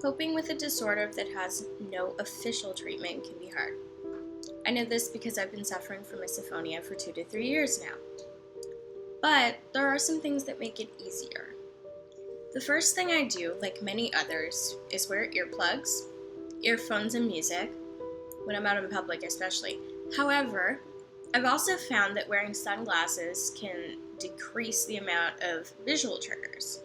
Coping with a disorder that has no official treatment can be hard. I know this because I've been suffering from misophonia for 2 to 3 years now. But there are some things that make it easier. The first thing I do, like many others, is wear earplugs, earphones, and music, when I'm out in public especially. However, I've also found that wearing sunglasses can decrease the amount of visual triggers.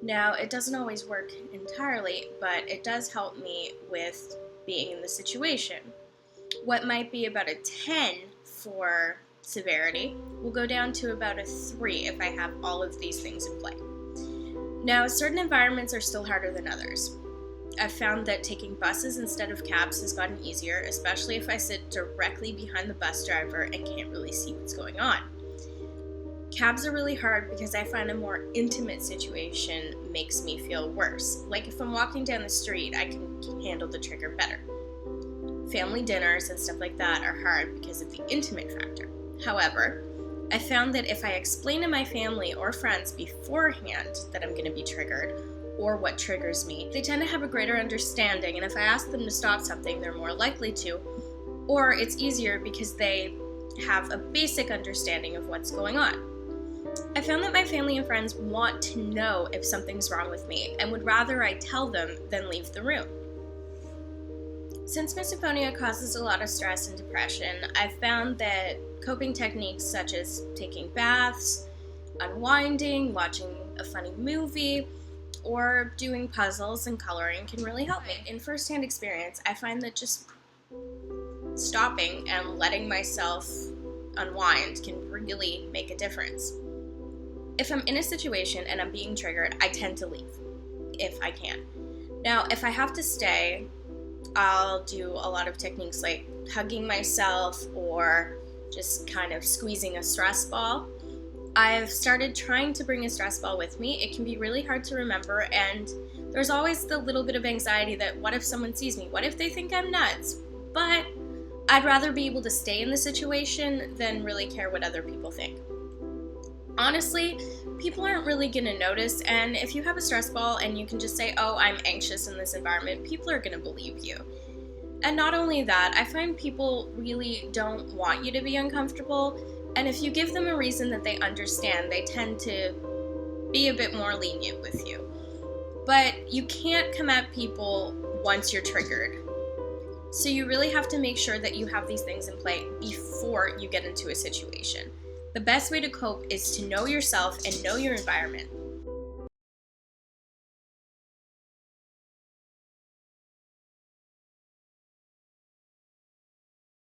Now, it doesn't always work entirely, but it does help me with being in the situation. What might be about a 10 for severity will go down to about a 3 if I have all of these things in play. Now, certain environments are still harder than others. I've found that taking buses instead of cabs has gotten easier, especially if I sit directly behind the bus driver and can't really see what's going on. Cabs are really hard because I find a more intimate situation makes me feel worse. Like if I'm walking down the street, I can handle the trigger better. Family dinners and stuff like that are hard because of the intimate factor. However, I found that if I explain to my family or friends beforehand that I'm going to be triggered or what triggers me, they tend to have a greater understanding, and if I ask them to stop something, they're more likely to, or it's easier because they have a basic understanding of what's going on. I found that my family and friends want to know if something's wrong with me and would rather I tell them than leave the room. Since misophonia causes a lot of stress and depression, I've found that coping techniques such as taking baths, unwinding, watching a funny movie, or doing puzzles and coloring can really help me. In first-hand experience, I find that just stopping and letting myself unwind can really make a difference. If I'm in a situation and I'm being triggered, I tend to leave, if I can. Now, if I have to stay, I'll do a lot of techniques like hugging myself or just kind of squeezing a stress ball. I've started trying to bring a stress ball with me. It can be really hard to remember, and there's always the little bit of anxiety that what if someone sees me? What if they think I'm nuts? But I'd rather be able to stay in the situation than really care what other people think. Honestly, people aren't really going to notice, and if you have a stress ball and you can just say, oh, I'm anxious in this environment, people are going to believe you. And not only that, I find people really don't want you to be uncomfortable, and if you give them a reason that they understand, they tend to be a bit more lenient with you. But you can't come at people once you're triggered. So you really have to make sure that you have these things in play before you get into a situation. The best way to cope is to know yourself and know your environment.